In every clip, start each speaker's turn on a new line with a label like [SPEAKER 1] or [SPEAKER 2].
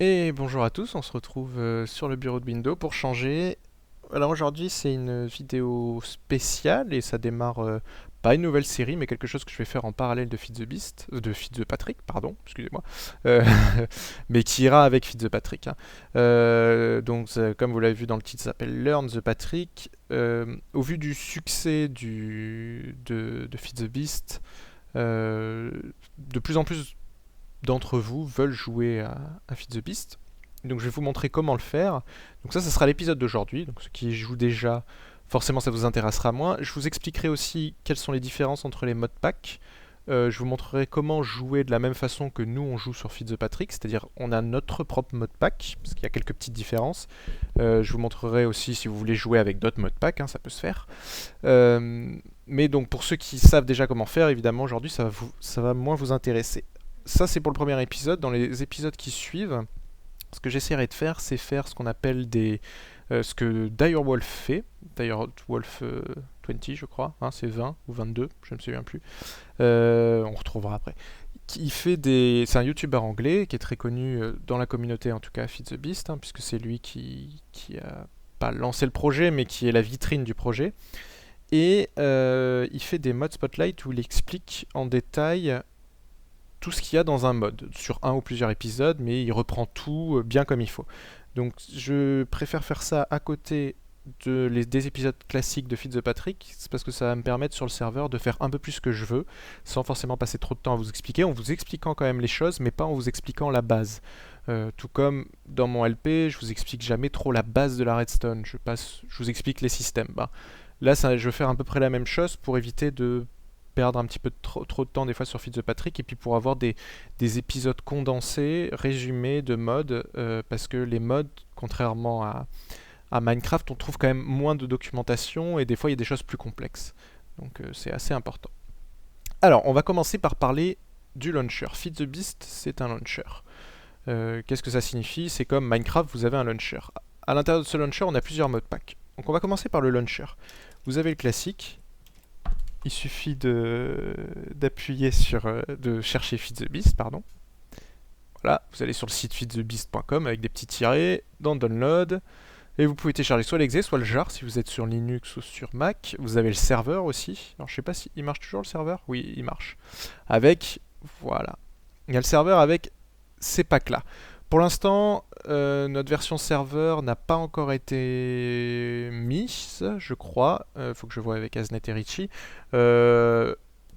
[SPEAKER 1] Et bonjour à tous, on se retrouve sur le bureau de Windows pour changer. Alors aujourd'hui c'est une vidéo spéciale et ça démarre pas une nouvelle série mais quelque chose que je vais faire en parallèle de Feed the Beast, de Feed the Patrick, pardon, excusez-moi, Euh, mais qui ira avec Feed the Patrick, hein. Comme vous l'avez vu dans le titre, ça s'appelle Learn the Patrick. Au vu du succès de Feed the Beast, euh, de plus en plus d'entre vous veulent jouer à Feed the Beast. Donc je vais vous montrer comment le faire. Donc ça sera l'épisode d'aujourd'hui. Donc ceux qui y jouent déjà, forcément ça vous intéressera moins. Je vous expliquerai aussi quelles sont les différences entre les modes pack. Je vous montrerai comment jouer de la même façon que nous on joue sur Feed the Patrick, c'est-à-dire on a notre propre mode pack, parce qu'il y a quelques petites différences. Je vous montrerai aussi si vous voulez jouer avec d'autres modes pack, hein, ça peut se faire. Mais donc pour ceux qui savent déjà comment faire, évidemment aujourd'hui ça va moins vous intéresser. Ça c'est pour le premier épisode. Dans les épisodes qui suivent, ce que j'essaierai de faire, c'est faire ce qu'on appelle ce que Direwolf fait. Direwolf 20, je crois, hein, c'est 20 ou 22, je ne me souviens plus. On retrouvera après. C'est un youtubeur anglais qui est très connu dans la communauté, en tout cas Feed the Beast, hein, puisque c'est lui qui a pas lancé le projet, mais qui est la vitrine du projet. Et il fait des modes Spotlight où il explique en détail tout ce qu'il y a dans un mode, sur un ou plusieurs épisodes, mais il reprend tout bien comme il faut. Donc je préfère faire ça à côté des épisodes classiques de Feed the Patrick, c'est parce que ça va me permettre sur le serveur de faire un peu plus ce que je veux, sans forcément passer trop de temps à vous expliquer, en vous expliquant quand même les choses, mais pas en vous expliquant la base. Tout comme dans mon LP, je vous explique jamais trop la base de la redstone, je vous explique les systèmes. Bah, là, je vais faire à peu près la même chose pour éviter de perdre un petit peu trop de temps des fois sur Feed the Patrick, et puis pour avoir des épisodes condensés, résumés de modes, parce que les modes, contrairement à Minecraft, on trouve quand même moins de documentation et des fois il y a des choses plus complexes. Donc c'est assez important. Alors, on va commencer par parler du launcher. Feed the Beast, c'est un launcher. Qu'est-ce que ça signifie? C'est comme Minecraft, vous avez un launcher. À l'intérieur de ce launcher, on a plusieurs modes pack. Donc on va commencer par le launcher. Vous avez le classique. Il suffit d'appuyer de chercher Feed the Beast, pardon. Voilà, vous allez sur le site feedthebeast.com avec des petits tirets, dans Download, et vous pouvez télécharger soit l'exé, soit le jar si vous êtes sur Linux ou sur Mac. Vous avez le serveur aussi. Alors je sais pas si il marche toujours le serveur. Oui, il marche. Avec, voilà. Il y a le serveur avec ces packs là. Pour l'instant, notre version serveur n'a pas encore été mise, je crois. Faut que je vois avec Aznet et Richie.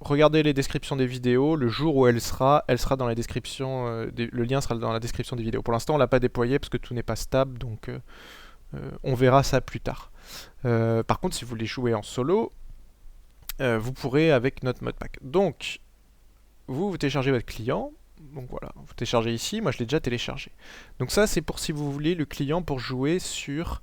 [SPEAKER 1] Regardez les descriptions des vidéos. Le jour où elle sera dans la description. Le lien sera dans la description des vidéos. Pour l'instant, on l'a pas déployé parce que tout n'est pas stable, donc on verra ça plus tard. Par contre, si vous voulez jouer en solo, vous pourrez avec notre modpack. Donc, vous téléchargez votre client. Donc voilà, vous téléchargez ici, moi je l'ai déjà téléchargé. Donc ça c'est pour si vous voulez le client pour jouer sur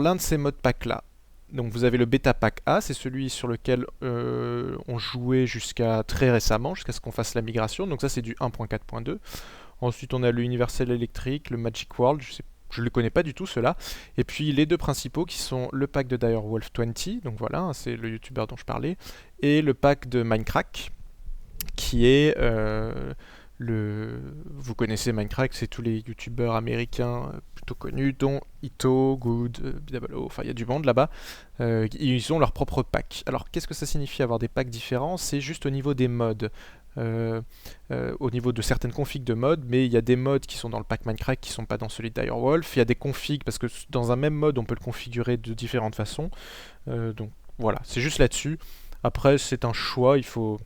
[SPEAKER 1] l'un de ces modes pack là. Donc vous avez le bêta pack A, c'est celui sur lequel on jouait jusqu'à très récemment, jusqu'à ce qu'on fasse la migration. Donc ça c'est du 1.4.2. Ensuite on a le Universal Electric, le Magic World, je ne les connais pas du tout ceux-là. Et puis les deux principaux qui sont le pack de Direwolf 20, donc voilà, c'est le youtubeur dont je parlais, et le pack de Minecraft, qui est vous connaissez Minecraft, c'est tous les youtubeurs américains plutôt connus, dont Ito, Good, Bidabalo, enfin il y a du monde là-bas. Ils ont leur propre pack. Alors qu'est-ce que ça signifie avoir des packs différents? C'est juste au niveau des modes. Au niveau de certaines configs de modes, mais il y a des modes qui sont dans le pack Minecraft qui sont pas dans celui de Direwolf. Il y a des configs parce que dans un même mode on peut le configurer de différentes façons. Donc voilà, c'est juste là-dessus. Après c'est un choix, il faut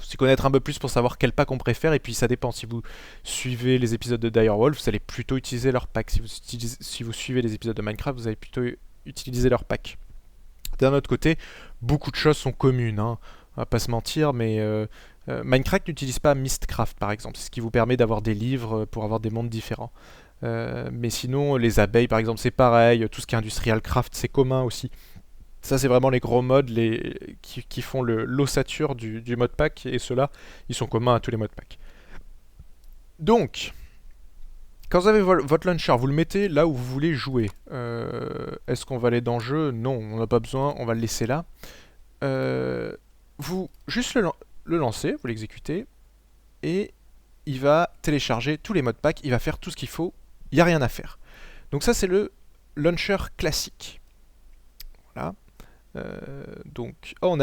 [SPEAKER 1] s'y connaître un peu plus pour savoir quel pack on préfère, et puis ça dépend. Si vous suivez les épisodes de Direwolf, vous allez plutôt utiliser leur pack. Si vous suivez les épisodes de Minecraft, vous allez plutôt utiliser leur pack. D'un autre côté, beaucoup de choses sont communes, hein. On va pas se mentir, mais Minecraft n'utilise pas Mistcraft par exemple, ce qui vous permet d'avoir des livres pour avoir des mondes différents. Mais sinon, les abeilles par exemple, c'est pareil. Tout ce qui est Industrial Craft, c'est commun aussi. Ça, c'est vraiment les gros modes qui font l'ossature du mode pack, et ceux-là, ils sont communs à tous les modes pack. Donc, quand vous avez votre launcher, vous le mettez là où vous voulez jouer. Est-ce qu'on va aller dans le jeu? Non, on n'a pas besoin, on va le laisser là. Vous juste le lancer, vous l'exécutez, et il va télécharger tous les modpacks, il va faire tout ce qu'il faut, il n'y a rien à faire. Donc ça c'est le launcher classique. Voilà. Donc, oh, on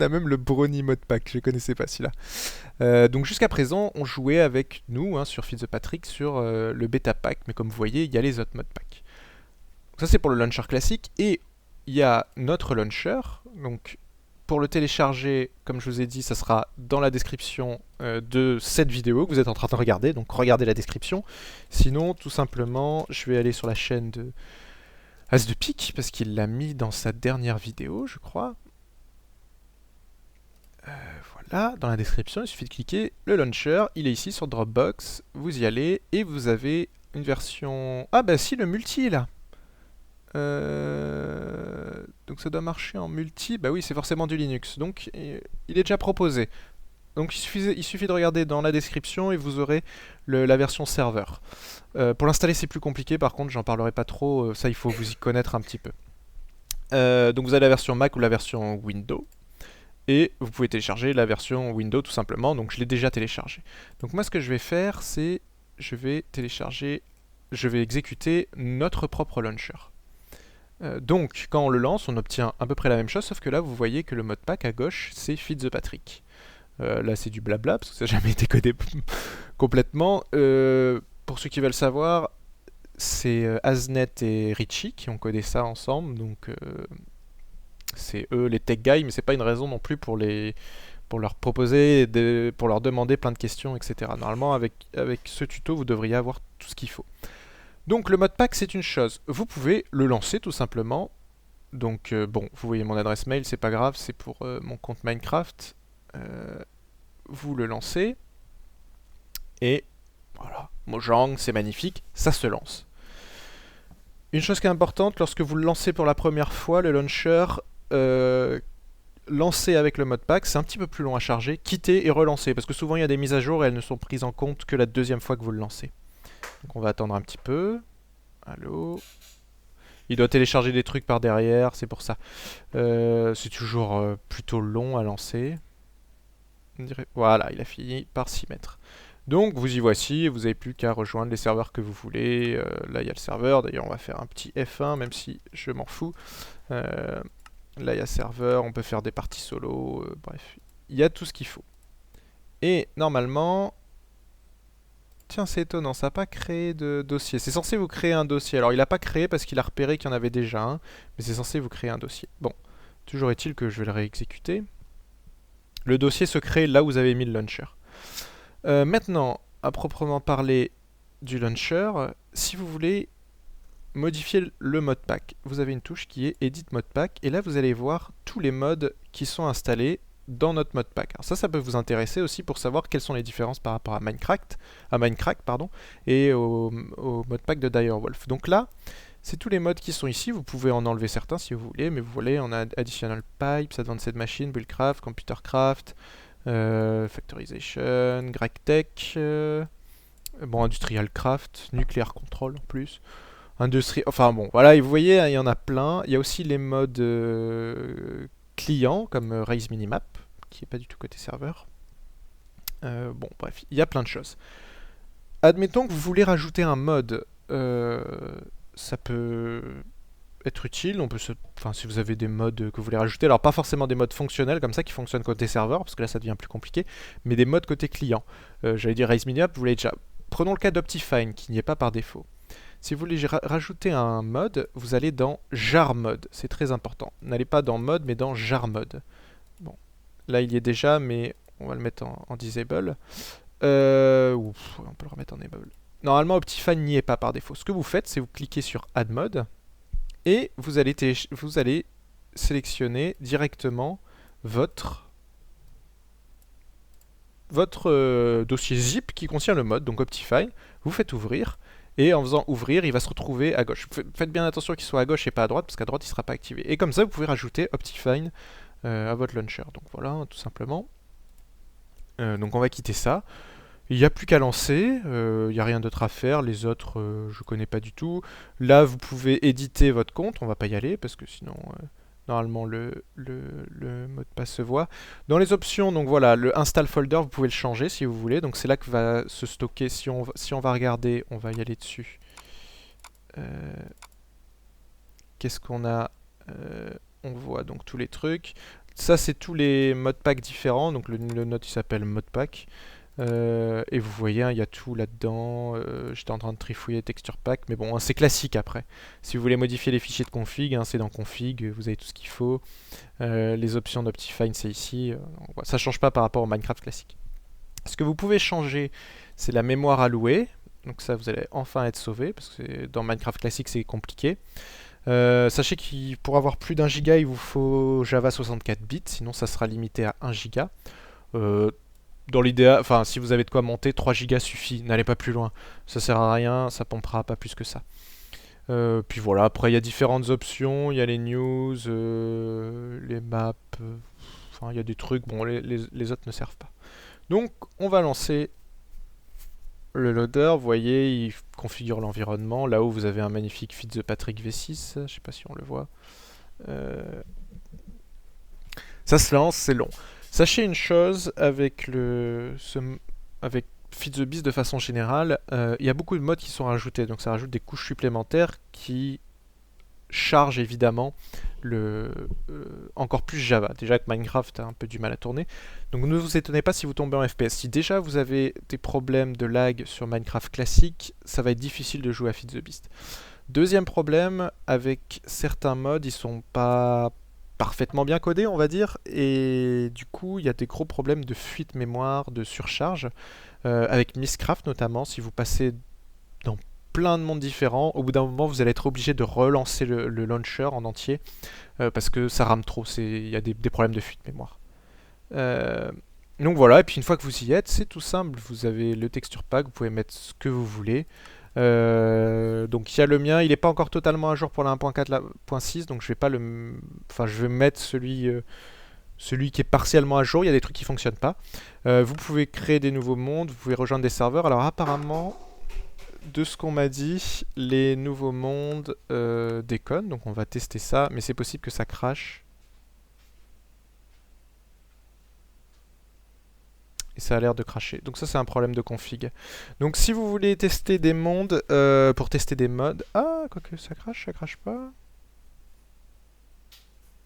[SPEAKER 1] a même le Brony modpack, je ne connaissais pas celui-là. Donc jusqu'à présent, on jouait avec nous, hein, sur Fitzpatrick, sur le beta pack, mais comme vous voyez, il y a les autres modpacks. Ça c'est pour le launcher classique, et il y a notre launcher. Donc pour le télécharger, comme je vous ai dit, ça sera dans la description de cette vidéo que vous êtes en train de regarder, donc regardez la description. Sinon, tout simplement, je vais aller sur la chaîne de As de pique, parce qu'il l'a mis dans sa dernière vidéo, je crois. Voilà, dans la description, il suffit de cliquer le launcher, il est ici sur Dropbox, vous y allez, et vous avez une version... Ah bah si, le multi est là. Donc ça doit marcher en multi, bah oui, c'est forcément du Linux, donc il est déjà proposé. Donc il suffit de regarder dans la description et vous aurez la version serveur. Pour l'installer c'est plus compliqué, par contre j'en parlerai pas trop, ça il faut vous y connaître un petit peu. Donc vous avez la version Mac ou la version Windows. Et vous pouvez télécharger la version Windows tout simplement, donc je l'ai déjà téléchargé. Donc moi ce que je vais faire c'est, je vais exécuter notre propre launcher. Donc quand on le lance on obtient à peu près la même chose, sauf que là vous voyez que le modpack à gauche c'est Fitzpatrick. Là c'est du blabla parce que ça n'a jamais été codé complètement. Pour ceux qui veulent savoir, c'est Asnet et Richie qui ont codé ça ensemble, donc c'est eux les tech guys, mais c'est pas une raison non plus pour leur proposer, pour leur demander plein de questions, etc. Normalement avec ce tuto vous devriez avoir tout ce qu'il faut. Donc le modpack c'est une chose, vous pouvez le lancer tout simplement. Donc bon, vous voyez mon adresse mail, c'est pas grave, c'est pour mon compte Minecraft. Vous le lancez et voilà, Mojang, c'est magnifique, ça se lance. Une chose qui est importante, lorsque vous le lancez pour la première fois, le launcher lancé avec le modpack, c'est un petit peu plus long à charger, quittez et relancez, parce que souvent il y a des mises à jour et elles ne sont prises en compte que la deuxième fois que vous le lancez. Donc on va attendre un petit peu. Allô ? Il doit télécharger des trucs par derrière, c'est pour ça. C'est toujours plutôt long à lancer. Voilà, il a fini par s'y mettre. Donc vous y voici, vous n'avez plus qu'à rejoindre les serveurs que vous voulez. Là il y a le serveur, d'ailleurs on va faire un petit F1 même si je m'en fous. Là il y a serveur, on peut faire des parties solo, bref, il y a tout ce qu'il faut. Et normalement, tiens c'est étonnant, ça n'a pas créé de dossier. C'est censé vous créer un dossier, alors il n'a pas créé parce qu'il a repéré qu'il y en avait déjà un, mais c'est censé vous créer un dossier. Bon, toujours est-il que je vais le réexécuter. Le dossier se crée là où vous avez mis le launcher. Maintenant, à proprement parler du launcher, si vous voulez modifier le modpack, vous avez une touche qui est Edit Modpack, et là vous allez voir tous les mods qui sont installés dans notre modpack. Alors ça peut vous intéresser aussi pour savoir quelles sont les différences par rapport à Minecraft, et au modpack de Direwolf. Donc là, c'est tous les mods qui sont ici, vous pouvez en enlever certains si vous voulez, mais vous voyez, on a Additional Pipes, Advanced Machine, Buildcraft, Computercraft, Factorization, GregTech, bon, Industrial Craft, Nuclear Control en plus, enfin bon, voilà, et vous voyez, il y en a plein. Il y a aussi les modes clients, comme Raise Minimap, qui n'est pas du tout côté serveur. Bon, bref, il y a plein de choses. Admettons que vous voulez rajouter un mode, ça peut être utile, enfin si vous avez des modes que vous voulez rajouter, alors pas forcément des modes fonctionnels comme ça qui fonctionnent côté serveur, parce que là ça devient plus compliqué, mais des modes côté client. J'allais dire Raise Minimap, vous l'avez déjà. Prenons le cas d'Optifine, qui n'y est pas par défaut. Si vous voulez rajouter un mode, vous allez dans jar mode, c'est très important. N'allez pas dans mode, mais dans jar mode. Bon, là il y est déjà, mais on va le mettre en disable. On peut le remettre en enable. Normalement, Optifine n'y est pas par défaut. Ce que vous faites, c'est vous cliquez sur Add Mode et vous allez sélectionner directement votre dossier zip qui contient le mode, donc Optifine. Vous faites ouvrir et en faisant ouvrir, il va se retrouver à gauche. Faites bien attention qu'il soit à gauche et pas à droite parce qu'à droite, il ne sera pas activé. Et comme ça, vous pouvez rajouter Optifine à votre launcher. Donc voilà, tout simplement. Donc on va quitter ça. Il n'y a plus qu'à lancer, il n'y a rien d'autre à faire, les autres je connais pas du tout. Là vous pouvez éditer votre compte, on va pas y aller parce que sinon normalement le mot de passe se voit. Dans les options, donc voilà, le install folder, vous pouvez le changer si vous voulez. Donc c'est là que va se stocker. Si on va regarder, on va y aller dessus. Qu'est-ce qu'on a? On voit donc tous les trucs. Ça, c'est tous les modpacks différents. Donc le node, il s'appelle modpack. Et vous voyez, hein, il y a tout là-dedans. J'étais en train de trifouiller texture pack, mais bon, hein, c'est classique après. Si vous voulez modifier les fichiers de config, hein, c'est dans config, vous avez tout ce qu'il faut. Les options d'Optifine, c'est ici. Ça change pas par rapport au Minecraft classique. Ce que vous pouvez changer, c'est la mémoire allouée. Donc ça, vous allez enfin être sauvé, parce que dans Minecraft classique, c'est compliqué. Sachez que pour avoir plus d'1 giga, il vous faut Java 64 bits, sinon ça sera limité à 1 giga. Dans l'idéal, enfin si vous avez de quoi monter, 3 gigas suffit, n'allez pas plus loin. Ça sert à rien, ça pompera pas plus que ça. Puis voilà, après il y a différentes options, il y a les news, les maps, enfin il y a des trucs, bon les autres ne servent pas. Donc on va lancer le loader, vous voyez, il configure l'environnement. Là-haut, vous avez un magnifique Fitzpatrick V6, je ne sais pas si on le voit. Ça se lance, c'est long. Sachez une chose, avec FitzBeast de façon générale, il y a beaucoup de modes qui sont rajoutés, donc ça rajoute des couches supplémentaires qui chargent évidemment encore plus Java. Déjà que Minecraft a un peu du mal à tourner. Donc ne vous étonnez pas si vous tombez en FPS. Si déjà vous avez des problèmes de lag sur Minecraft classique, ça va être difficile de jouer à FitzBeast. Deuxième problème, avec certains modes, ils sont pas parfaitement bien codés, on va dire, et du coup, il y a des gros problèmes de fuite mémoire, de surcharge, avec Mistcraft notamment. Si vous passez dans plein de mondes différents, au bout d'un moment, vous allez être obligé de relancer le launcher en entier, parce que ça rame trop, il y a des problèmes de fuite mémoire. Donc voilà, et puis une fois que vous y êtes, c'est tout simple, vous avez le texture pack, vous pouvez mettre ce que vous voulez. Donc il y a le mien, il n'est pas encore totalement à jour pour la 1.4.6, donc je vais pas je vais mettre celui qui est partiellement à jour. Il y a des trucs qui fonctionnent pas. Vous pouvez créer des nouveaux mondes, vous pouvez rejoindre des serveurs. Alors apparemment, de ce qu'on m'a dit, les nouveaux mondes déconnent, donc on va tester ça, mais c'est possible que ça crache. Et ça a l'air de cracher. Donc ça c'est un problème de config. Donc si vous voulez tester des mondes pour tester des modes... Ah, quoique ça crache pas.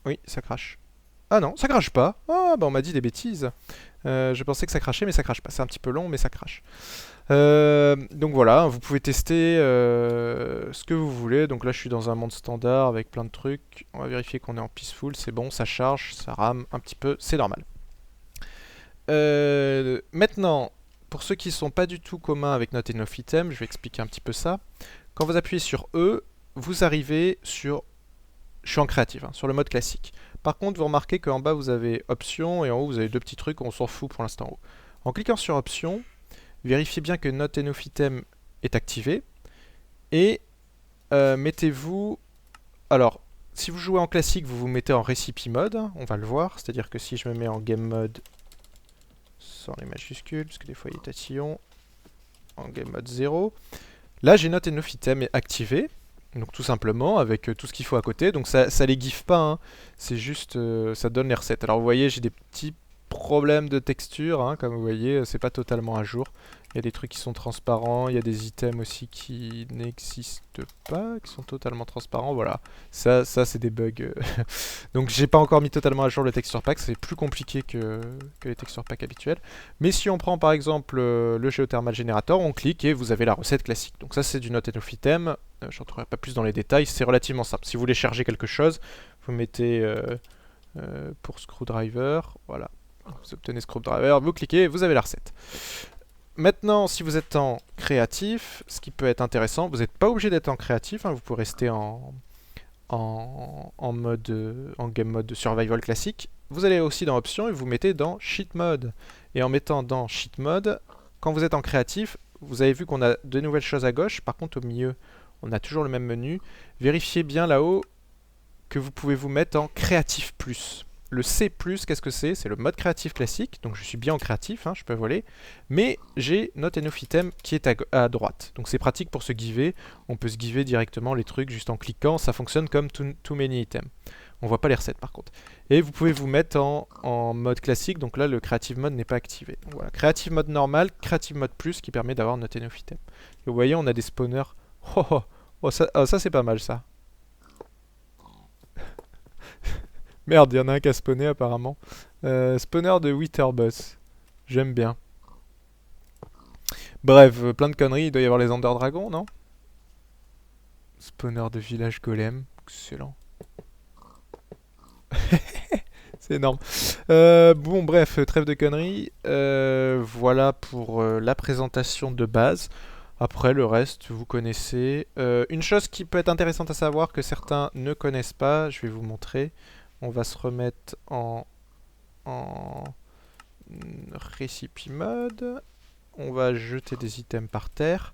[SPEAKER 1] Oui, ça crache. Ah non, ça crache pas. Ah bah on m'a dit des bêtises. Je pensais que ça crachait mais ça crache pas. C'est un petit peu long mais ça crache. Donc voilà, vous pouvez tester ce que vous voulez. Donc là je suis dans un monde standard avec plein de trucs. On va vérifier qu'on est en peaceful, c'est bon, ça charge, ça rame un petit peu, c'est normal. Maintenant, pour ceux qui ne sont pas du tout communs avec Not Enough Item, je vais expliquer un petit peu ça. Quand vous appuyez sur E, vous arrivez sur... Je suis en créatif, hein, sur le mode classique. Par contre, vous remarquez qu'en bas, vous avez Options et en haut, vous avez deux petits trucs, on s'en fout pour l'instant. En cliquant sur Options, vérifiez bien que Not Enough Item est activé. Et mettez-vous... Alors, si vous jouez en classique, vous vous mettez en Recipe Mode, on va le voir. C'est-à-dire que si je me mets en Game Mode... sans les majuscules, parce que des fois il est tatillon, en game mode 0. Là j'ai Not Enough Item activé, donc tout simplement avec tout ce qu'il faut à côté, donc ça les giffe pas, hein. C'est juste, ça donne les recettes. Alors vous voyez j'ai des petits problèmes de texture, hein, comme vous voyez c'est pas totalement à jour. Il y a des trucs qui sont transparents, il y a des items aussi qui n'existent pas, qui sont totalement transparents, voilà. Ça c'est des bugs. Donc j'ai pas encore mis totalement à jour le texture pack, c'est plus compliqué que les texture packs habituels. Mais si on prend par exemple le Geothermal Generator, on clique et vous avez la recette classique. Donc ça c'est du Not Enough Item, je rentrerai pas plus dans les détails, c'est relativement simple. Si vous voulez charger quelque chose, vous mettez pour Screwdriver, voilà. Vous obtenez Screwdriver, vous cliquez, vous avez la recette. Maintenant, si vous êtes en créatif, ce qui peut être intéressant, vous n'êtes pas obligé d'être en créatif, hein, vous pouvez rester en game mode survival classique. Vous allez aussi dans options et vous mettez dans cheat mode. Et en mettant dans cheat mode, quand vous êtes en créatif, vous avez vu qu'on a de nouvelles choses à gauche. Par contre, au milieu, on a toujours le même menu. Vérifiez bien là-haut que vous pouvez vous mettre en créatif plus. Le C+, qu'est-ce que c'est? C'est le mode créatif classique, donc je suis bien en créatif, hein, je peux voler, mais j'ai Not Enough Item qui est à droite. Donc c'est pratique pour se giver, on peut se giver directement les trucs juste en cliquant, ça fonctionne comme Too Many Items. On voit pas les recettes par contre. Et vous pouvez vous mettre en mode classique, donc là le Creative Mode n'est pas activé. Donc voilà, Creative Mode normal, Creative Mode Plus qui permet d'avoir notre item. Et vous voyez, on a des spawners. Oh, oh, oh, ça c'est pas mal ça. Merde, il y en a un qui a spawné apparemment. Spawner de Witherboss. J'aime bien. Bref, plein de conneries. Il doit y avoir les Ender Dragons, non? Spawner de village golem. Excellent. C'est énorme. Bon, bref, trêve de conneries. Voilà pour la présentation de base. Après, le reste, vous connaissez. Une chose qui peut être intéressante à savoir, que certains ne connaissent pas, je vais vous montrer. On va se remettre en recipe mode. On va jeter des items par terre.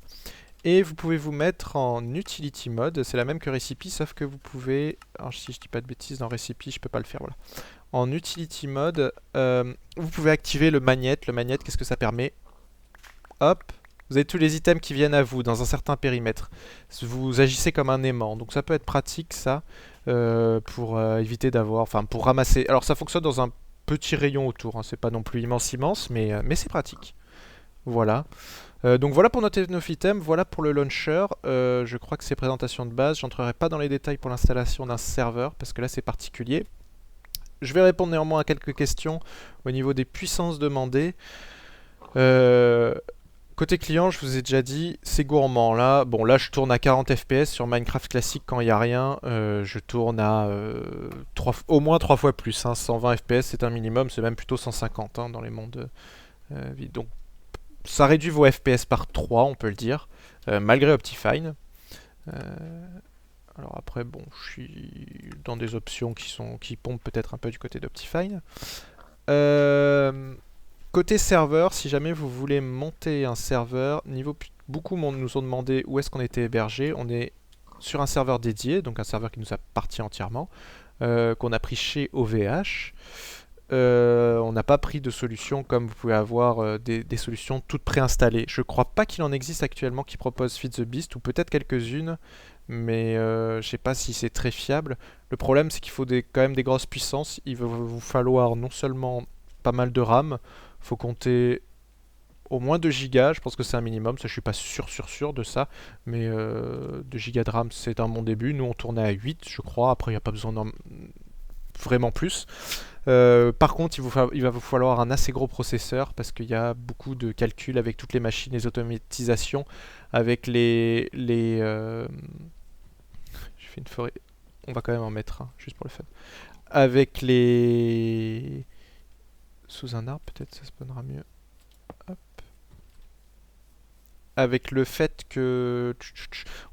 [SPEAKER 1] Et vous pouvez vous mettre en utility mode. C'est la même que recipe, sauf que vous pouvez... Alors si je dis pas de bêtises, dans recipe, je peux pas le faire, voilà. En utility mode, vous pouvez activer le magnet. Le magnet, qu'est-ce que ça permet? Hop, vous avez tous les items qui viennent à vous dans un certain périmètre. Vous agissez comme un aimant. Donc ça peut être pratique, ça, pour éviter d'avoir... Enfin, pour ramasser... Alors ça fonctionne dans un petit rayon autour. Hein. C'est pas non plus immense, mais c'est pratique. Voilà. Donc voilà pour notre item, voilà pour le launcher. Je crois que c'est présentation de base. J'entrerai pas dans les détails pour l'installation d'un serveur parce que là c'est particulier. Je vais répondre néanmoins à quelques questions au niveau des puissances demandées. Côté client, je vous ai déjà dit, c'est gourmand. Là, bon, là je tourne à 40 FPS sur Minecraft classique quand il n'y a rien. Je tourne à au moins 3 fois plus. Hein. 120 FPS c'est un minimum, c'est même plutôt 150 hein, dans les mondes vides. Donc ça réduit vos FPS par 3, on peut le dire, malgré Optifine. Alors après, bon, je suis dans des options qui pompent peut-être un peu du côté d'Optifine. Côté serveur, si jamais vous voulez monter un serveur, beaucoup nous ont demandé où est-ce qu'on était hébergé. On est sur un serveur dédié, donc un serveur qui nous appartient entièrement, qu'on a pris chez OVH. On n'a pas pris de solution comme vous pouvez avoir des solutions toutes préinstallées. Je crois pas qu'il en existe actuellement qui proposent Feed the Beast, ou peut-être quelques-unes, mais je sais pas si c'est très fiable. Le problème c'est qu'il faut quand même des grosses puissances. Il va vous falloir non seulement pas mal de RAM, faut compter au moins 2 gigas, je pense que c'est un minimum, ça je suis pas sûr de ça, mais 2 gigas de RAM c'est un bon début. Nous on tournait à 8 je crois, après il n'y a pas besoin vraiment plus. Par contre, il va vous falloir un assez gros processeur parce qu'il y a beaucoup de calculs avec toutes les machines, les automatisations, avec les j'ai fait une forêt. On va quand même en mettre un, juste pour le fun. Avec les... Sous un arbre, peut-être ça spawnera mieux. Hop. Avec le fait que...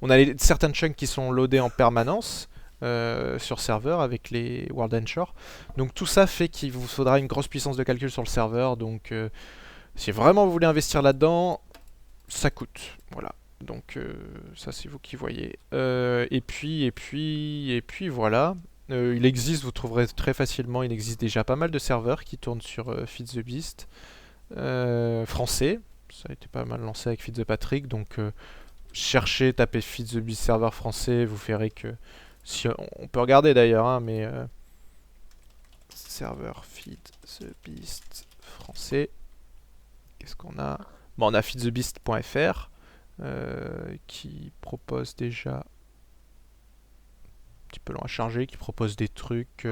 [SPEAKER 1] On a certaines chunks qui sont loadés en permanence. Sur serveur avec les World and Shore. Donc tout ça fait qu'il vous faudra une grosse puissance de calcul sur le serveur. Donc si vraiment vous voulez investir là-dedans, ça coûte. Voilà. Donc ça c'est vous qui voyez. Et puis voilà. Il existe, vous trouverez très facilement, il existe déjà pas mal de serveurs qui tournent sur Feed the Beast. Français. Ça a été pas mal lancé avec Feed the Patrick. Donc cherchez, tapez Feed the Beast serveur français, vous verrez que si on peut regarder d'ailleurs, hein, mais serveur Feed the Beast français. Qu'est-ce qu'on a? Bon, on a feedthebeast.fr qui propose déjà un petit peu long à charger, qui propose des trucs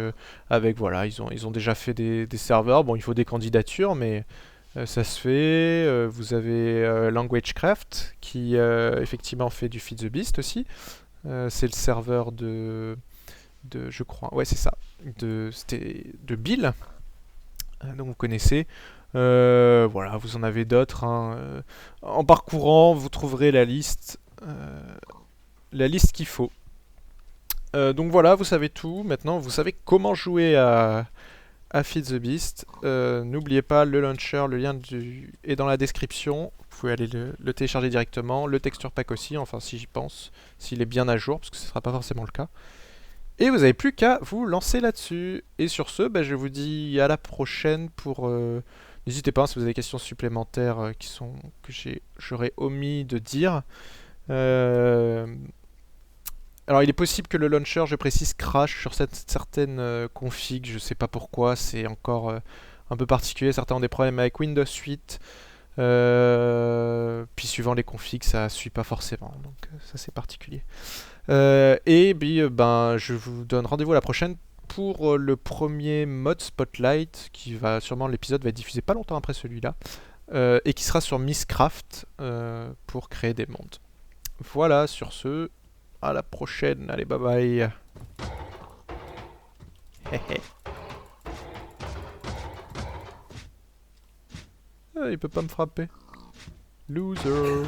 [SPEAKER 1] avec voilà, ils ont déjà fait des serveurs. Bon, il faut des candidatures, mais ça se fait. Vous avez LanguageCraft qui effectivement fait du Feed the Beast aussi. C'est le serveur de je crois, ouais c'est ça, de Bill, donc vous connaissez. Voilà, vous en avez d'autres. Hein. En parcourant, vous trouverez la liste qu'il faut. Donc voilà, vous savez tout. Maintenant, vous savez comment jouer à Feed the Beast. N'oubliez pas le launcher, le lien est dans la description. Vous pouvez aller le télécharger directement. Le texture pack aussi, enfin si j'y pense, s'il est bien à jour, parce que ce ne sera pas forcément le cas. Et vous n'avez plus qu'à vous lancer là-dessus. Et sur ce, je vous dis à la prochaine pour... N'hésitez pas si vous avez des questions supplémentaires que j'aurais omis de dire. Alors il est possible que le launcher, je précise, crash sur certaines configs, je sais pas pourquoi, c'est encore un peu particulier, certains ont des problèmes avec Windows 8, puis suivant les configs ça suit pas forcément, donc ça c'est particulier. Et puis ben, je vous donne rendez-vous à la prochaine pour le premier mode Spotlight, qui va sûrement, l'épisode va être diffusé pas longtemps après celui-là, et qui sera sur Mistcraft pour créer des mondes. Voilà, sur ce, à la prochaine, allez bye bye. Il peut pas me frapper. Loser.